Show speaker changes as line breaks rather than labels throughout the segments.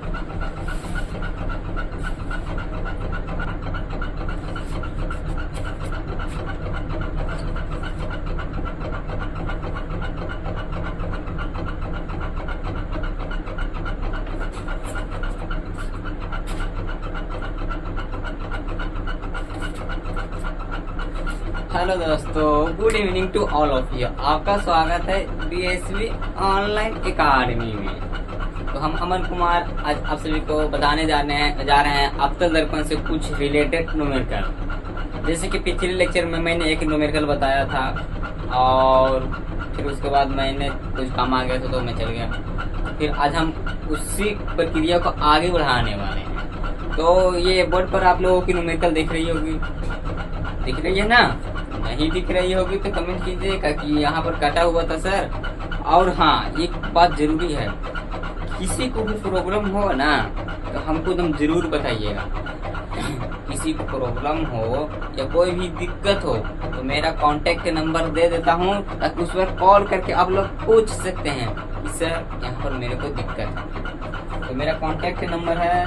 Hello दोस्तों, good evening to all of you. आपका स्वागत है DSV ऑनलाइन एकेडमी में। तो हम अमन कुमार आज आप सभी को बताने जा रहे हैं अवतल दर्पण से कुछ रिलेटेड न्यूमेरिकल। जैसे कि पिछले लेक्चर में मैंने एक न्यूमेरिकल बताया था और फिर उसके बाद मैंने कुछ काम आ गया था तो मैं चल गया। फिर आज हम उसी प्रक्रिया को आगे बढ़ाने वाले हैं। तो ये बोर्ड पर आप लोगों की न्यूमेरिकल दिख रही है ना? नहीं दिख रही होगी तो कमेंट कीजिएगा कि यहाँ पर कटा हुआ था सर। और हाँ, एक बात जरूरी है, किसी को भी प्रॉब्लम हो ना तो हमको एकदम जरूर बताइएगा। किसी को प्रॉब्लम हो या कोई भी दिक्कत हो तो मेरा कांटेक्ट नंबर दे देता हूँ, ताकि उस पर कॉल करके आप लोग पूछ सकते हैं कि सर यहाँ पर मेरे को दिक्कत है। तो मेरा कांटेक्ट नंबर है,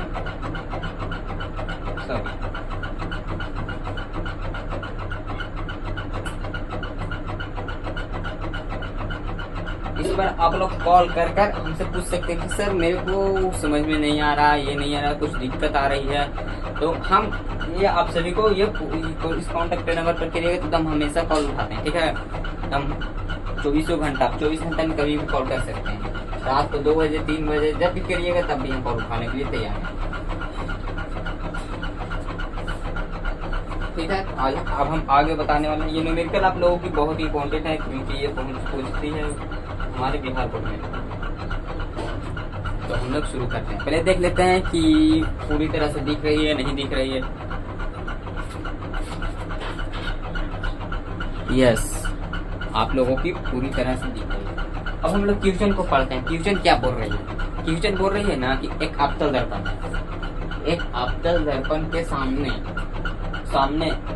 सॉरी, इस पर आप लोग कॉल कर हमसे पूछ सकते हैं कि सर मेरे को समझ में नहीं आ रहा, ये नहीं आ रहा, कुछ दिक्कत आ रही है। तो हम ये आप सभी को ये इस कॉन्टेक्ट नंबर पर करिएगा तो हम हमेशा कॉल उठाते हैं, ठीक है? हम 24 घंटा में कभी भी कॉल कर सकते हैं। रात को 2 बजे 3 बजे जब भी करिएगा तब भी हम कॉल उठाने के लिए तैयार हैं, ठीक है? अब हम आगे बताने वाले हैं। ये न्यूमेरिकल आप लोगों की बहुत ही इंपॉर्टेंट है, क्योंकि ये पूछती है हमारे बिहार बोर्ड में। तो हम लोग शुरू करते हैं। पहले देख लेते हैं कि पूरी तरह से दिख रही है नहीं दिख रही है। यस, आप लोगों की पूरी तरह से दिख रही है। अब हम लोग क्वेश्चन को पढ़ते हैं। क्वेश्चन क्या बोल रही है? क्वेश्चन बोल रही है ना कि एक अवतल दर्पण है। एक अवतल दर्पण के सामने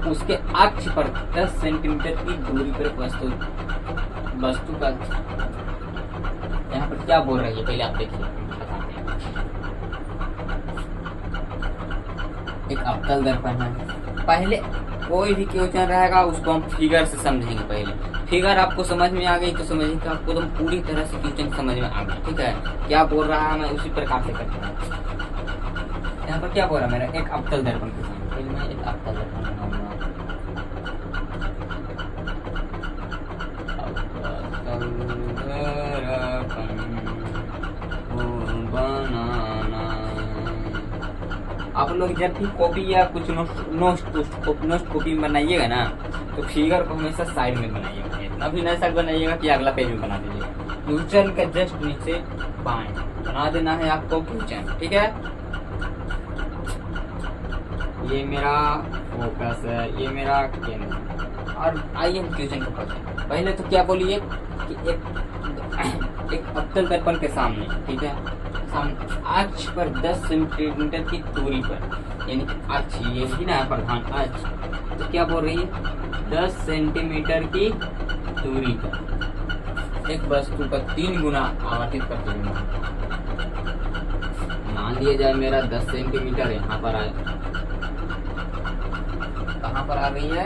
उसके अक्ष पर 10 सेंटीमीटर की दूरी पर वस्तु का, यहाँ पर क्या बोल रही है पहले आप देखिए। एक अवतल दर्पण है। पहले कोई भी क्वेश्चन रहेगा उसको हम फिगर से समझेंगे। पहले फिगर आपको समझ में आ गई तो समझिए कि आपको तो पूरी तरह से क्वेश्चन समझ में आ गया, ठीक है? क्या बोल रहा है मैं उसी प्रकार से करता हूँ। यहाँ पर क्या बोल रहा है मेरा? एक अवतल दर्पण के सामने। पहले मैं एक अवतल दर्पण बनाऊंगा। आप लोग जब भी कॉपी या कुछ नोट कॉपी बनाइएगा ना तो फिगर को हमेशा साइड में बनाइएगा। इतना भी नहीं साइड बनाइएगा कि अगला पेज में बना दीजिएगा। क्वेश्चन का जस्ट नीचे बाएं बना देना है आपको क्वेश्चन, ठीक है? ये मेरा फोकस है, ये मेरा केंद्र। और आइए हम क्वेश्चन को पढ़ते हैं। पहले तो क्या बोलिए कि एक अवतल दर्पण के सामने, ठीक है, अक्ष पर 10 सेंटीमीटर की दूरी पर, यानी कि अक्ष ये भी ना प्रधान अक्ष, तो क्या बोल रही है? 10 सेंटीमीटर की दूरी पर एक वस्तु का 3 गुना आवर्तित करते हैं। मान लिया जाए मेरा 10 सेंटीमीटर यहाँ पर आए, कहाँ पर आ रही है?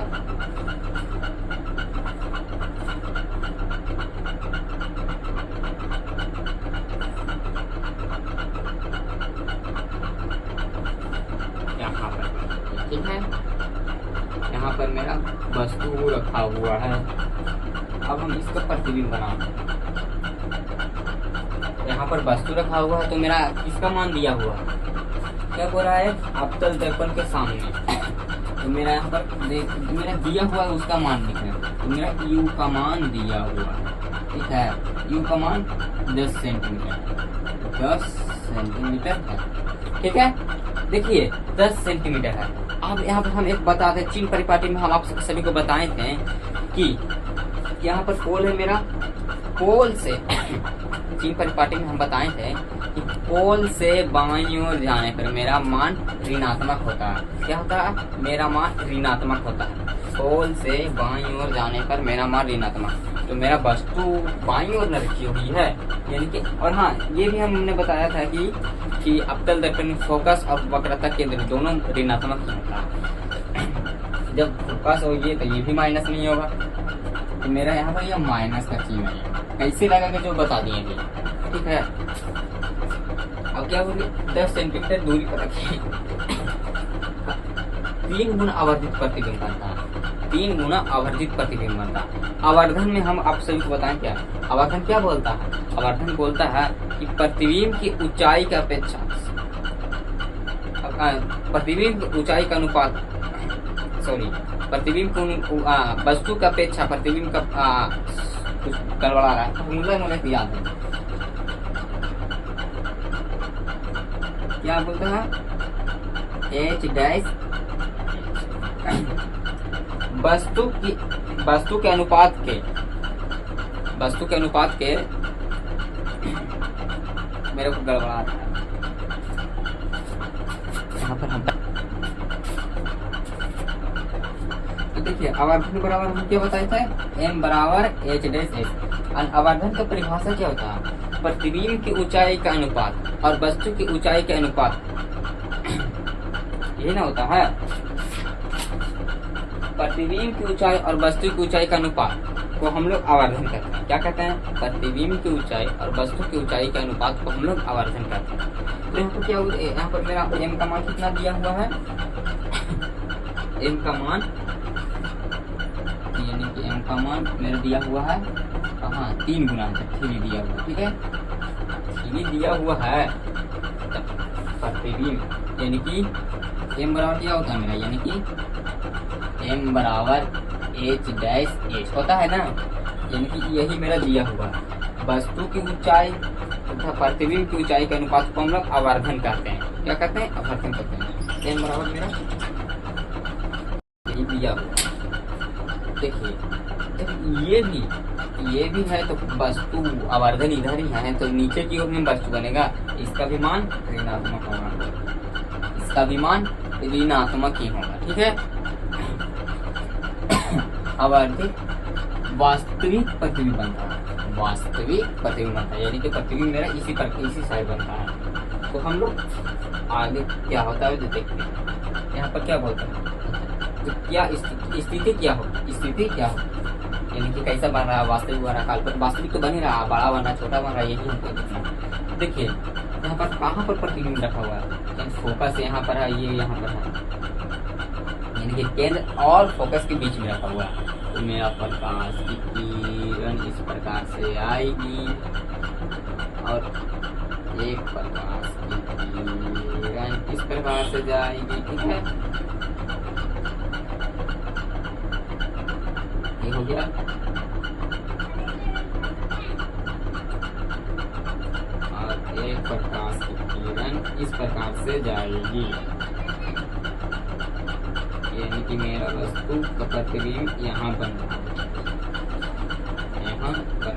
यहाँ पर, ठीक है? यहाँ पर मेरा वस्तु रखा हुआ है। अब हम इसका प्रतिबिंब बनाते हैं। यहाँ पर वस्तु रखा हुआ है तो मेरा किसका मान दिया हुआ है? क्या बोल रहा है? अवतल दर्पण के सामने। तो मेरा यहाँ पर मेरा दिया हुआ है उसका मान लिखना है। तो मेरा U का मान दिया हुआ है, ठीक है? U का मान 10 सेंटीमीटर, 10 सेंटीमीटर है, ठीक है? देखिए 10 सेंटीमीटर है। अब यहाँ पर हम एक बताते हैं, चिन्ह परिपाटी में हम आप सभी को बताए थे कि यहाँ पर पोल है मेरा। पोल से चिन्ह परिपाटी में हम बताए थे कि पोल से बाईं ओर जाने पर मेरा मान ऋणात्मक होता है। क्या होता है? मेरा मान ऋणात्मक होता है। पोल से बाईं ओर जाने पर मेरा मान ऋणात्मक, तो मेरा वस्तु बाईं ओर न रखी हुई है, यानी कि। और हाँ, ये भी हमने बताया था कि अवतल दर्पण में फोकस और वक्रता केंद्र दोनों ऋणात्मक ही होता है। जब फोकस होगी तो ये भी माइनस नहीं होगा, तो मेरा यहाँ पर यह माइनस का चिन्ह है। कैसे लगा जो बता दिए थे, ठीक है। अब क्या होगी, 10 सेंटीमीटर दूरी पर रखिए। 3 गुना आवर्धित प्रतिबिंब बनता है, 3 गुना आवर्धित प्रतिबिंब बनता है। आवर्धन में हम आप सभी को बताएं क्या आवर्धन क्या बोलता है। आवर्धन बोलता है कि प्रतिबिंब की ऊंचाई की अपेक्षा, प्रतिबिंब की ऊंचाई का अनुपात, प्रतिबिंब को वस्तु की अपेक्षा प्रतिबिंब का कुछ गड़बड़ा रहा है, मुझे याद है क्या बोलता है, H डैश वस्तु के अनुपात के मेरे को गड़बड़ा रहा है यहाँ पर। हम तो देखिए, आवर्धन बराबर हम क्या बताए थे, m बराबर H डैश S। आवर्धन का परिभाषा क्या होता है, प्रतिबिंब की ऊंचाई का अनुपात और वस्तु की ऊंचाई के अनुपात, ये ना होता है। प्रतिबिंब की ऊंचाई और वस्तु की ऊंचाई का अनुपात को हम लोग आवर्धन करते हैं। क्या कहते हैं, प्रतिबिंब की ऊंचाई और वस्तु की ऊंचाई के अनुपात को हम लोग आवर्धन करते हैं। तो यहाँ पर क्या होगा, यहाँ पर मेरा m का मान कितना दिया हुआ है, m का मान, यानी कि m का मान मेरा दिया हुआ है कहाँ, 3 गुना है, 3 दिया हुआ, ठीक है, 3 दिया हुआ है। प्रतिबिंब यानी कि m बराबर क्या होता है मेरा, यानी कि m बराबर H डैश H होता है ना, यानी कि यही मेरा दिया हुआ है। वस्तु की ऊंचाई तथा प्रतिबिंब की ऊंचाई के अनुपात को हम लोग आवर्धन करते हैं। क्या करते हैं, आवर्धन करते हैं। m बराबर मेरा यही दिया हुआ। देखिए, जब ये भी है तो वस्तु आवर्धन इधर ही है, तो नीचे की ओर में वस्तु बनेगा, इसका भी मान ऋणात्मक होगा, इसका भी मान ऋणात्मक ही होगा, ठीक है। आवर्धित वास्तविक प्रतिबिंब बनता है, वास्तविक प्रतिबिंब बनता है, यानी कि प्रतिबिंब मेरा इसी साइड बनता है। तो हम लोग आगे क्या होता है जो देखते हैं। यहाँ पर क्या बोलते हैं, तो क्या स्थिति क्या हो, यानी कि कैसा बन रहा है, वास्तविक बन रहा है, काल्पनिक, वास्तविक तो बन ही रहा, बड़ा बन रहा, छोटा बन रहा, यही हमको देखना। देखिए यहाँ पर कहाँ पर प्रतिबिंब रखा हुआ है, फोकस यहाँ पर है, ये यहाँ पर है, यानी कि केंद्र और फोकस के बीच में रखा हुआ है। तो मेरा प्रकाश की किरण इस प्रकार से आएगी और एक प्रकाश की किरण इस प्रकार से जाएगी, ठीक है। ये हो गया। और एक प्रकाश की किरण इस प्रकार से जाएगी, यानी कि मेरा वस्तु का प्रतिबिंब यहाँ बन रहा है, यहाँ पर।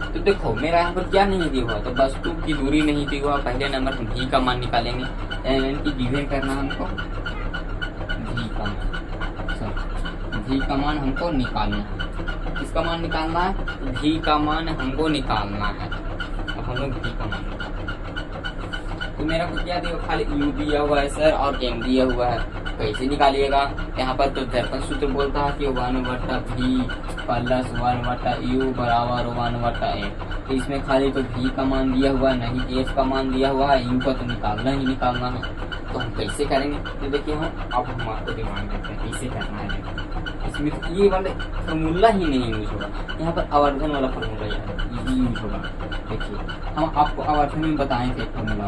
तो देखो मेरा यहाँ पर क्या नहीं दिया हुआ, तो वस्तु की दूरी नहीं दी हुआ। पहले नंबर हम v का मान निकालेंगे, यानी कि गिवन करना हमको v का मान हमको निकालना है। किसका मान निकालना है, v का मान हमको निकालना है। अब हम लोग v का मान तो मेरा को क्या दिया, खाली u दिया हुआ है सर और m दिया हुआ है। कैसे निकालिएगा, यहाँ पर तो दर्पण सूत्र बोलता है कि 1/v प्लस 1/u बराबर 1/m। तो इसमें खाली तो v का मान दिया हुआ है, नहीं f का मान दिया हुआ है, u का तो निकालना ही निकालना है। तो हम कैसे करेंगे, तो देखिए हम आपको दिमाग देते हैं कैसे करना है। इसमें तो ये वाला फॉर्मूला ही नहीं यूज होगा, यहाँ पर आवर्धन वाला फॉर्मूला यूज होगा। देखिए हम आपको आवर्धन में बताएंगे फॉर्मूला,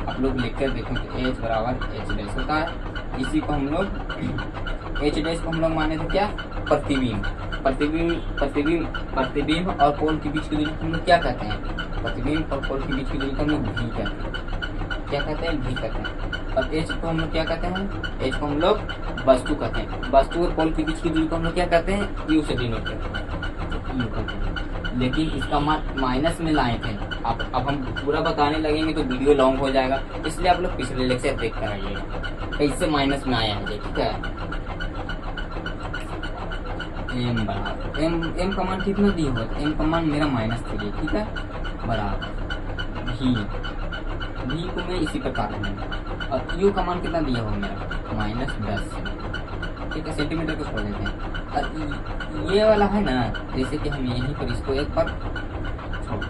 आप लोग लिखकर देखें कि H बराबर H डैश होता है। इसी को हम लोग H डैश को हम लोग माने थे क्या, प्रतिबिंब और पोल के बीच की दूरी को हम लोग क्या कहते हैं, प्रतिबिंब और पोल के बीच की दूरी को हम लोग v कहते हैं। क्या कहते हैं, v कहते हैं। और H को हम लोग क्या कहते हैं, H को हम लोग वस्तु कहते हैं। वस्तु और पोल के बीच की दूरी को हम लोग क्या कहते हैं, u से डिनोट करते हैं, u कहते हैं। लेकिन इसका मान माइनस में लाए थे। अब हम पूरा बताने लगेंगे तो वीडियो लॉन्ग हो जाएगा, इसलिए आप लोग पिछले लेक्चर देख कर आइएगा कैसे माइनस में आया है। ठीक है, एम बराबर एम का मान कितना दिया हुआ है, एम का मान मेरा -3। ठीक है, बराबर भी को मैं इसी प्रकार रखूंगा। और यू का मान कितना दिया हुआ मेरा -10। ठीक है, सेंटीमीटर को छोड़ देते हैं। और ये वाला है ना, जैसे कि हम यहीं पर इसको एक बार छोड़,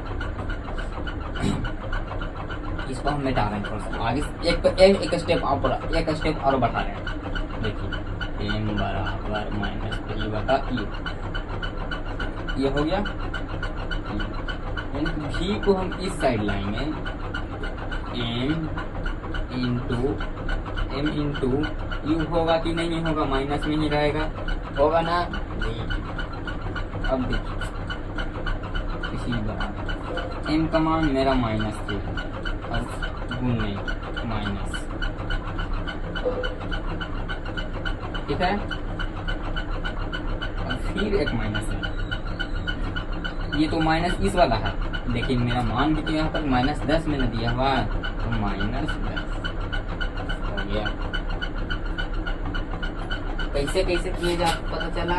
इसको हम मिटा रहे हैं थोड़ा सा आगे, एक स्टेप और बढ़ा रहे हैं। देखिए एम बराबर -3 बटा यू, ये हो गया। यानी भी को हम इस साइड लाएंगे, एम इंटू यू होगा कि नहीं होगा, माइनस में ही रहेगा, होगा ना। अब देखिए इसी बराबर एम का मान मेरा -3 और गुने माइनस। ठीक है, और फिर एक माइनस है, ये तो माइनस इस वाला है, लेकिन मेरा मान भी तो यहाँ पर -10 में न दिया हुआ है, तो -10 हो गया। कैसे कैसे किए जा पता चला,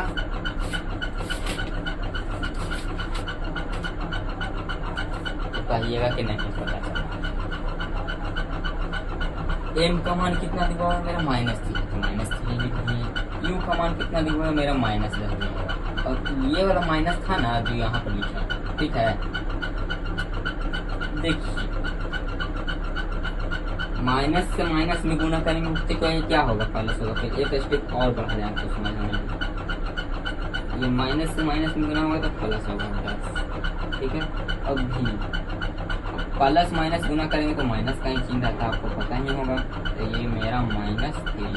तो कहिएगा कि नहीं पता चला। एम का मान कितना दिया हुआ मेरा -3, तो -3 लिखिए। यू का मान कितना दिया हुआ मेरा -10 दिया हुआ, और ये वाला माइनस था ना जो यहाँ पर लिखा। ठीक है, देखिए माइनस से माइनस में गुना करेंगे तो क्या होगा, प्लस होगा। फिर एक स्टेप और बढ़ा जाएगा तो समझ में, ये माइनस से माइनस में गुना होगा तो प्लस होगा 10। ठीक है, अब भी प्लस माइनस गुना करेंगे तो माइनस का ही चिन्ह रहता है, आपको पता ही होगा। तो ये मेरा -3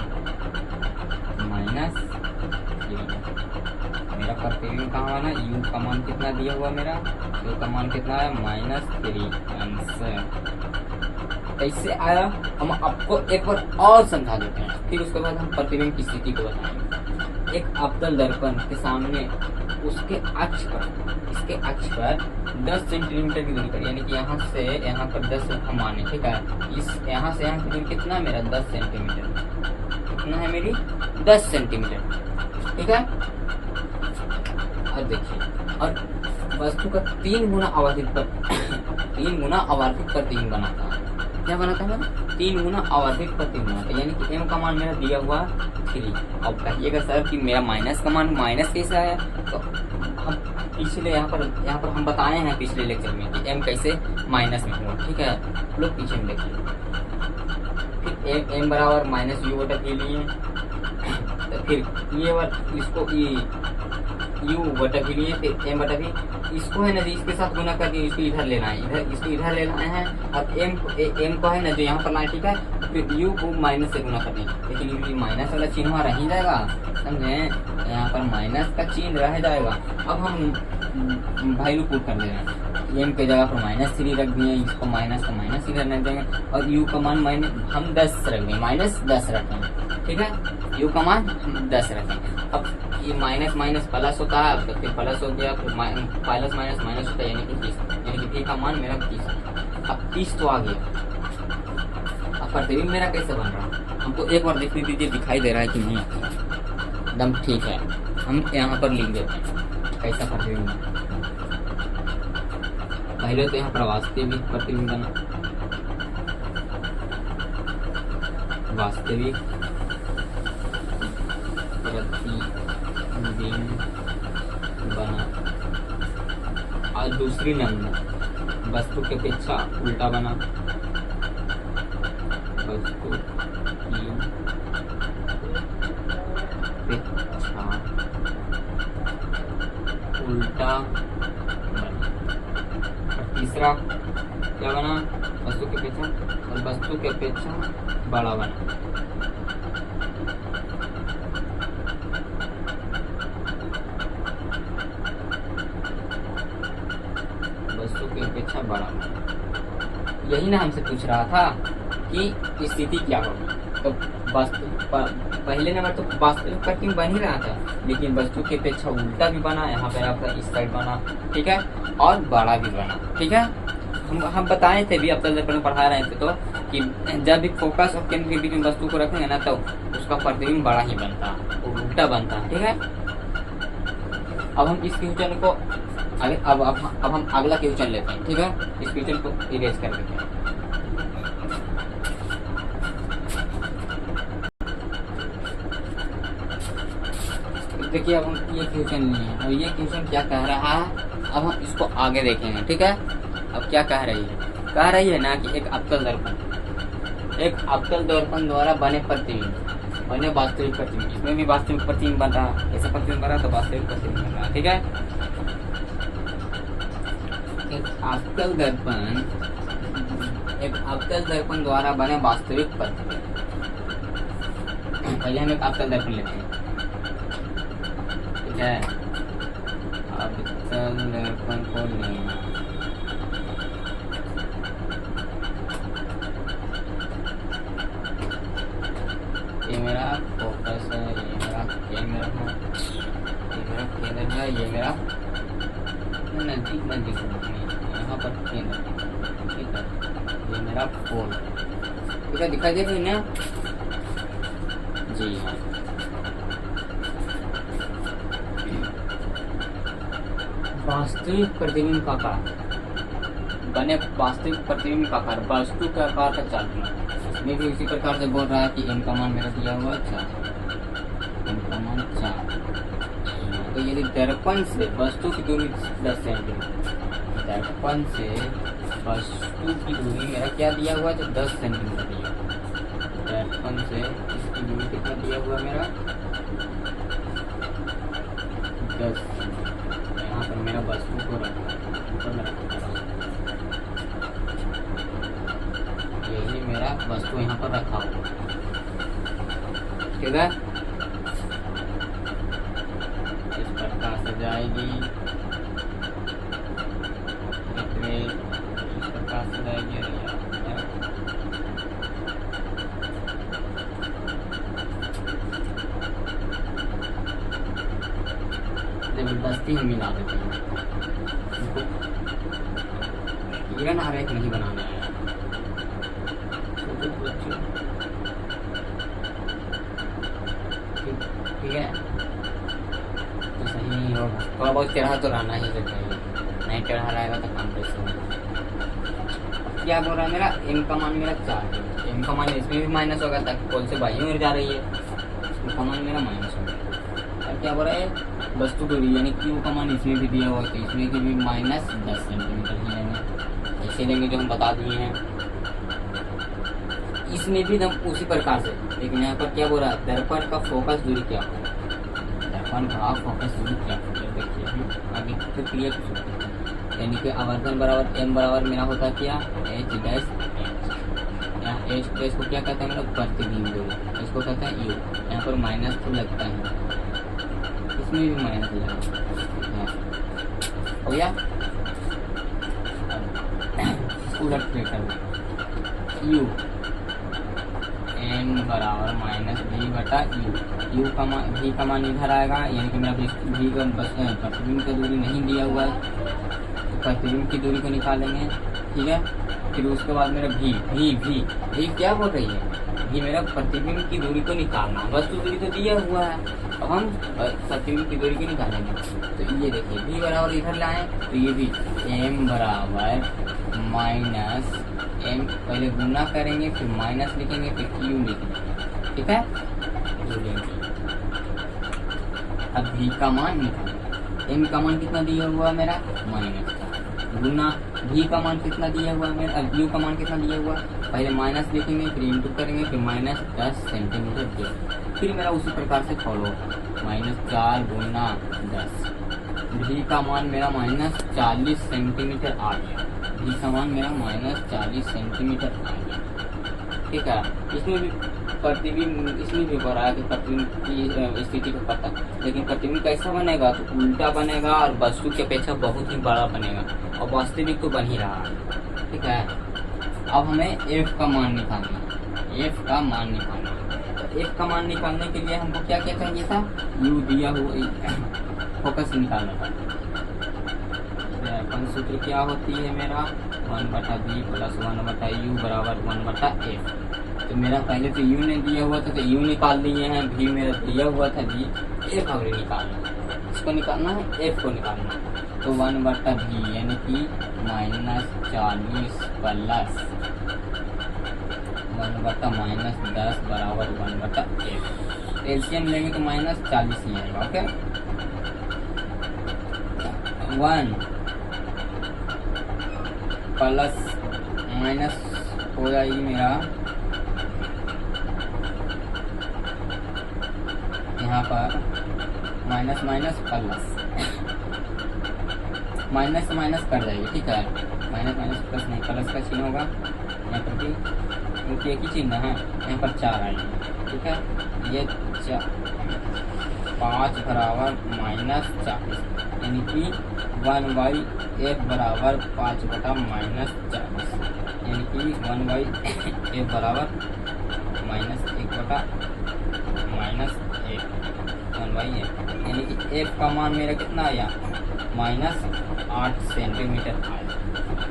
मेरा प्रतिबिंब कहाँ है ना, यू का मान कितना दिया हुआ मेरा, यू का मान कितना है -3। आंसर कैसे आया हम आपको एक बार और समझा देते हैं, फिर उसके बाद हम प्रतिबिंब की स्थिति को बताएंगे। एक अवतल दर्पण के सामने उसके अक्ष पर 10 सेंटीमीटर की दूरी पर, यानी कि यहाँ से यहाँ पर 10 हम माने। ठीक है, इस यहाँ से यहाँ की दूरी कितना मेरा 10 सेंटीमीटर, कितना है मेरी 10 सेंटीमीटर। ठीक है, और देखिए, और वस्तु का 3 गुना आवर्धित प्रतिबिंब बनाता है। क्या बनाता है, 3 गुना आवर्धित प्रतिबिंब बनाता है, यानी कि एम का मान मेरा दिया हुआ 3। अब कहिएगा सर कि मेरा माइनस का मान माइनस कैसे आया, तो हम पिछले यहाँ पर हम बताए हैं पिछले लेक्चर में कि एम कैसे माइनस में हुआ। ठीक है, लोग पीछे में देखिए, फिर एम बराबर -u बटा v लिए, तो फिर ये इसको u बटा v लिए, फिर एम बटा v, इसको है ना जी इसके साथ गुना करके इसको इधर लेना है, इसको इधर लेना है, और एम को है ना जो यहाँ पर लाए। ठीक है, फिर यू को माइनस से गुना कर दें, लेकिन ये माइनस वाला चिन्ह वहाँ रह जाएगा, समझे, यहाँ पर माइनस का चिन्ह रह जाएगा। अब हम वैल्यू पुट कर दे रहे हैं, एम के जगह पर -3 रख दिए, इसको माइनस का माइनस इधर रख देंगे, और यू का मान हम 10 रख देंगे, -10 रखेंगे। ठीक है, यू का मान हम 10 रखेंगे। अब ये माइनस माइनस प्लस होता है, तो फिर प्लस हो गया, फिर प्लस माइनस माइनस होता है, यानी कि 30, यानी कि v का मान मेरा 30। अब 30 तो आ गया, अब प्रतिबिंब मेरा कैसे बन रहा है हमको एक बार देखने दीजिए, दिखाई दे रहा है कि नहीं एकदम ठीक है। हम यहाँ पर लिख देते हैं कैसा प्रतिबिंब बना। पहले तो यहाँ पर वास्तविक प्रतिबिंब बना, वास्तविक प्रतिबिंब बना, और दूसरी नंबर वस्तु की अपेक्षा उल्टा बना, वस्तु की अपेक्षा उल्टा बना। और तीसरा क्या बना, वस्तु की अपेक्षा, और वस्तु की अपेक्षा बड़ा बना। वस्तु की अपेक्षा बड़ा। यही ना हमसे पूछ रहा था कि स्थिति क्या होगी। तो पहले नंबर तो वास्तविक प्रतिबिंब बन ही रहा था, लेकिन वस्तु की अपेक्षा उल्टा भी बना, यहाँ पे आपका इस साइड बना, ठीक है, और बड़ा भी बना, ठीक है। हम बताए थे भी, अवतल दर्पण में पढ़ा रहे थे तो कि जब भी फोकस और केंद्र के बीच में वस्तु को रखेंगे ना तो उसका प्रतिबिंब बड़ा ही बनता, उल्टा बनता, ठीक है। अब हम इस क्वेश्चन को आगे अब हम अगला क्वेश्चन लेते हैं, ठीक है। इस क्वेश्चन को इरेज कर देते हैं। देखिए अब हम ये क्वेश्चन लिए हैं और ये क्वेश्चन क्या कह रहा है, अब हम इसको आगे देखेंगे, ठीक है। अब क्या कह रही है, कह रही है ना कि एक अवतल दर्पण द्वारा बने प्रतिबिंब, बने वास्तविक प्रतिबिंब, इसमें भी वास्तविक प्रतिबिंब बना, ऐसा प्रतिबिंब बना तो वास्तविक प्रतिबिंब बना, ठीक है। एक अवतल दर्पण द्वारा बने वास्तविक प्रतिबिंब। पहले हम एक अवतल दर्पण लेते हैं, ठीक है। अवतल दर्पण को लेना, ये मेरा फोकस है, ये मेरा केंद्र है, ये मेरा केंद्र है, ये मेरा नजदीक यहाँ पर केंद्र, ठीक है। ये मेरा पोल, ठीक है, दिखाई दे रही है ना जी। हाँ, वास्तविक प्रतिबिंब का आकार बने, वास्तविक प्रतिबिंब का आकार वस्तु के आकार का चालना, इसमें भी उसी प्रकार से बोल रहा है कि m का मान मेरा दिया हुआ 4, m का मान 4। तो यदि दर्पण से वस्तु की दूरी 10 सेंटीमीटर, दर्पण से वस्तु की दूरी मेरा क्या दिया हुआ है, 10 सेंटीमीटर दिया। दर्पण से इसकी दूरी कितना दिया हुआ मेरा 10। यहाँ पर मेरा वस्तु को रखा, यही मेरा वस्तु यहाँ पर रखा हुआ, ठीक है। इस प्रकार से जाएगी, इस प्रकार से जाएगी, जबरदस्ती हम मिला देते हैं, किरण आरेख नहीं बनाना है, ठीक है। तो सही नहीं होगा, थोड़ा बहुत टेढ़ा तो रहना ही चाहिए, नहीं टेढ़ा रहेगा तो काम कैसे होगा। क्या बोल रहा है मेरा m का मान मेरा 4 है, m का मान इसमें भी माइनस होगा ताकि पोल से बाई में जा रही है, m का मान मेरा माइनस होगा। और क्या बोल रहा है वस्तु दूरी यानी q का मान इसमें भी दिया हुआ, तो इसमें भी माइनस 10 सेंटीमीटर ही लेंगे, ऐसे लेंगे जो हम बता दिए हैं। इसमें भी हम उसी प्रकार से, लेकिन यहाँ पर क्या बोल रहा है दर्पण का फोकस दूरी क्या होगा, दर्पण का फोकस दूरी क्या होगा, देखिए हम आगे तो क्लियर कर सकते हैं। यानी कि आवर्धन बराबर m बराबर मेरा होता क्या h डैश h, यहाँ h डैश को क्या कहते हैं मेरा प्रतिबिंब दूरी, इसको कहते हैं u। यहाँ पर माइनस तो लगता है, इसमें भी माइनस लगेगा, हो गया। उलट कर u m बराबर माइनस v बटा u, u का मान v का मान इधर आएगा, यानी कि मेरा v का प्रतिबिंब की दूरी नहीं दिया हुआ है, तो प्रतिबिंब की दूरी को निकालेंगे, ठीक है। फिर उसके बाद मेरा v क्या बोल रही है, v मेरा प्रतिबिंब की दूरी को निकालना, वस्तु दूरी तो दिया हुआ है, अब हम प्रतिबिंब की दूरी को निकालेंगे। तो ये देखिए v बराबर इधर लाए, तो ये भी m बराबर माइनस m, पहले गुना करेंगे फिर माइनस लिखेंगे फिर q लिखेंगे, ठीक है। अब v का मान निकालेंगे, m का मान कितना दिया हुआ मेरा माइनस, गुना v का मान कितना दिया हुआ मेरा, अब u का मान कितना दिया हुआ, पहले माइनस लिखेंगे फिर इंटू करेंगे फिर माइनस 10 सेंटीमीटर दिया, फिर मेरा उसी प्रकार से फॉलो -4 गुना 10, v का मान मेरा -40 सेंटीमीटर आ गया, v का मान मेरा -40 सेंटीमीटर आ गया, ठीक है। इसमें भी प्रतिबिंब, इसमें भी हो रहा है कि प्रतिबिंब की स्थिति को पता, लेकिन प्रतिबिंब कैसा बनेगा तो उल्टा बनेगा और वस्तु की अपेक्षा बहुत ही बड़ा बनेगा, और वास्तविक तो बन ही रहा है, ठीक है। अब हमें f का मान निकालना है, एफ का मान निकालना। तो एफ का मान निकालने के लिए हमको क्या क्या चाहिए था, यू दिया हुआ फोकस निकालना था। दर्पण सूत्र क्या होती है मेरा 1/v प्लस 1/u बराबर 1/f। तो मेरा पहले तो यू ने दिया हुआ था तो यू निकाल लिए हैं, भी मेरा दिया हुआ था v, एफ हमें निकालना है, इसको निकालना है, एफ को निकालना है। तो 1/v यानी कि -40 प्लस 1/-10 बराबर 1/f। एलसीएम लेंगे तो -40 ही आएगा। ओके 1 प्लस माइनस हो जाएगी मेरा यहाँ पर minus minus plus minus minus कर जाएगी, ठीक है, माइनस माइनस प्लस नहीं, प्लस का चिन्ह होगा यहाँ पर भी, क्योंकि एक ही चिन्ह है, यहाँ पर 4 आएगी, ठीक है। ये 5 बराबर -40 यानी कि 1/f बराबर 5/-40 यानी कि 1/f बराबर -1/-1/f यानी कि f का मान मेरा कितना आया -8 सेंटीमीटर आया।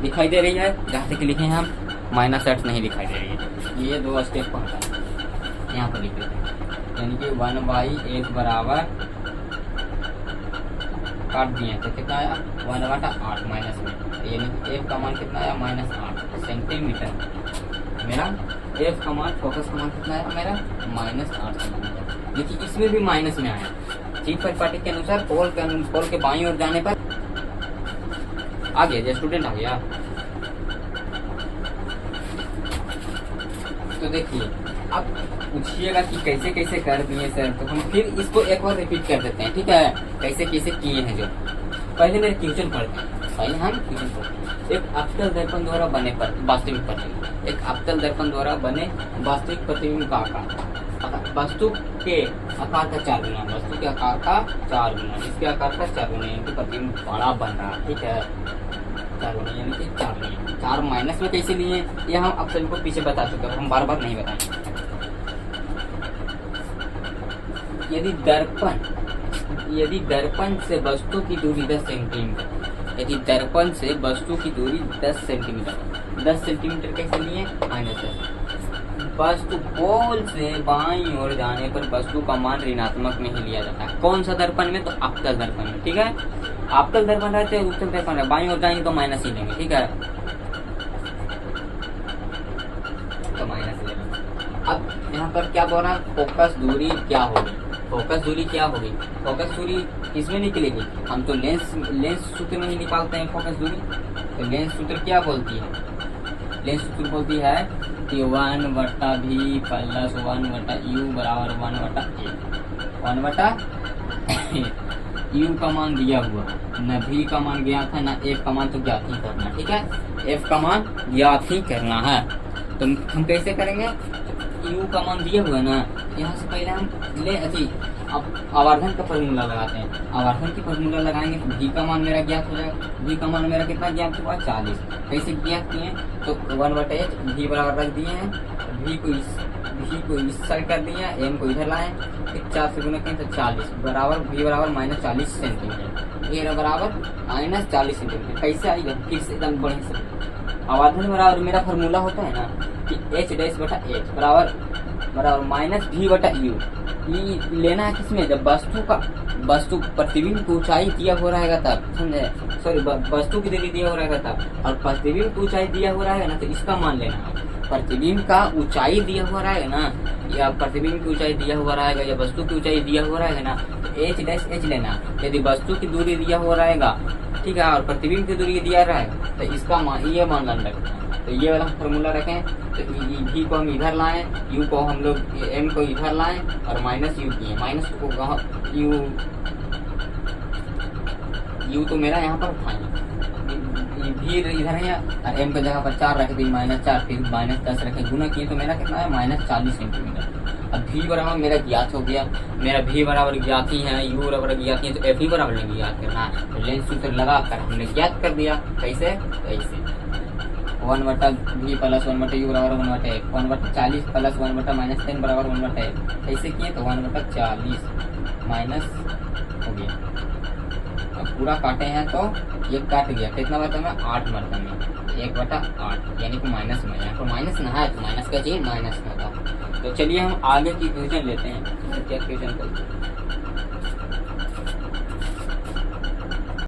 दिखाई दे रही है, जहाँ तक लिखे हैं हम -8 नहीं दिखाई दे रही है, ये 2 स्टेप पड़ता है, यहाँ पर लिख देते हैं। यानी कि 1/f बराबर काट दिए तो कितना आया 1/8 माइनस में, यानी कि एफ का मान कितना आया -8 सेंटीमीटर। मेरा एफ का मान फोकस का मान कितना आया मेरा -8 सेंटीमीटर, लेकिन इसमें भी माइनस में आया। ठीक परिपाटी के अनुसार पोल के बाईं ओर जाने पर आ गया, जो स्टूडेंट आ गया। तो देखिए अब पूछिएगा कि कैसे कैसे कर दिए सर, तो हम फिर इसको एक बार रिपीट कर देते हैं, ठीक है, कैसे कैसे किए हैं। जो पहले मेरे क्वेश्चन पढ़ते हैं, पहले हम क्वेश्चन पढ़ते हैं। एक अवतल दर्पण द्वारा बने पर वास्तविक प्रतिबिंब, एक अवतल दर्पण द्वारा बने वास्तविक प्रतिबिंब का आकार वस्तु के आकार का 4 गुना, वस्तु के आकार का 4 गुना, इसके आकार का 4 गुना, यानी कि प्रतिबिंब बड़ा बन रहा है, ठीक है, 4 गुना यानी कि 4 लिए। 4 माइनस में कैसे लिए ये हम आप सभी को पीछे बता चुके हैं, हम बार बार नहीं बताएंगे। यदि दर्पण से वस्तु की दूरी 10 सेंटीमीटर, यदि दर्पण से वस्तु की दूरी 10 सेंटीमीटर, 10 सेंटीमीटर कैसे लिए -10, वस्तु पोल से बाईं ओर जाने पर वस्तु का मान ऋणात्मक में ही लिया जाता है। कौन सा दर्पण में, तो अवतल दर्पण में, ठीक है। अवतल दर्पण रहते हैं, उत्तल दर्पण है, बाईं ओर जाएंगे तो माइनस ही लेंगे, ठीक है, तो माइनस लेंगे। अब यहाँ पर क्या बोल रहा है, फोकस दूरी क्या होगी, फोकस दूरी क्या होगी, फोकस दूरी किसमें निकलेगी, हम तो लेंस सूत्र में ही निकालते हैं फोकस दूरी। तो लेंस सूत्र क्या बोलती है, लेंस सूत्र बोलती है कि 1/v प्लस 1/u बराबर 1/a। u का मान दिया हुआ, न v का मान ज्ञात है, न f का मान तो ज्ञात ही करना, ठीक है, f का मान ज्ञात ही करना है। तो हम कैसे करेंगे, u का मान दिया हुआ ना, यहाँ से पहले हम ले अब आवर्धन का फॉर्मूला लगाते हैं, आवर्धन की फॉर्मूला लगाएंगे तो v का मान मेरा ज्ञात हो जाएगा। v का मान मेरा कितना ज्ञात हुआ 40, कैसे ज्ञात किए, तो 1/h v बराबर रख दिए हैं, v को इस साइड कर दिए हैं, m को इधर लाए, फिर 4 से गुना किए तो 40 बराबर v बराबर -40 सेंटीमीटर, ये बराबर -40 सेंटीमीटर। कैसे आएगा, फिर से एकदम बढ़िया से आवर्धन बराबर मेरा फॉर्मूला होता है ना कि h'/h बराबर -v/u, ये लेना है किसमें, जब वस्तु प्रतिबिंब की ऊंचाई दिया हो रहेगा तब, समझे, सॉरी वस्तु की दूरी दिया हो रहेगा तब, और प्रतिबिंब की ऊंचाई दिया हो रहेगा ना, तो इसका मान लेना है। प्रतिबिंब का ऊंचाई दिया हुआ रहेगा ना, या प्रतिबिंब की ऊंचाई दिया हुआ रहेगा, या वस्तु की ऊंचाई दिया हुआ रहेगा ना, तो h' लेना। यदि वस्तु की दूरी दिया हुआ रहेगा, ठीक है, और प्रतिबिंब की दूरी दिया रहेगा, तो इसका मान ये मान रखना। तो ये वाला फॉर्मूला रखें, तो v को हम इधर लाएं, u को हम लोग m को इधर लाएं, और -u किए, माइनस को u तो मेरा यहाँ पर उठाएंगे, v इधर है और m की जगह पर 4 रख दी, -4, फिर -10 रखे, गुना किए तो मेरा कितना है -40 सेंटीमीटर। अब v बराबर मेरा ज्ञात हो गया, मेरा v बराबर ज्ञात ही है, u बराबर ज्ञात है, तो f ही बराबर नहीं ज्ञात करना है, तो लेंस सूत्र लगा कर हमने ज्ञात कर दिया। कैसे, 1/v प्लस 1/u बराबर 1/f, 1/40 प्लस 1/-10 बराबर 1/f। ऐसे किए तो 1/40 माइनस हो गया। अब पूरा काटे हैं तो ये काट गया, कितना बर्तन में 8 बर्तन में 1/8 यानी कि माइनस में, यहाँ पर माइनस ना है तो माइनस का चाहिए माइनस का था। तो चलिए हम आगे की क्वेश्चन लेते हैं। क्या क्वेश्चन करते हैं,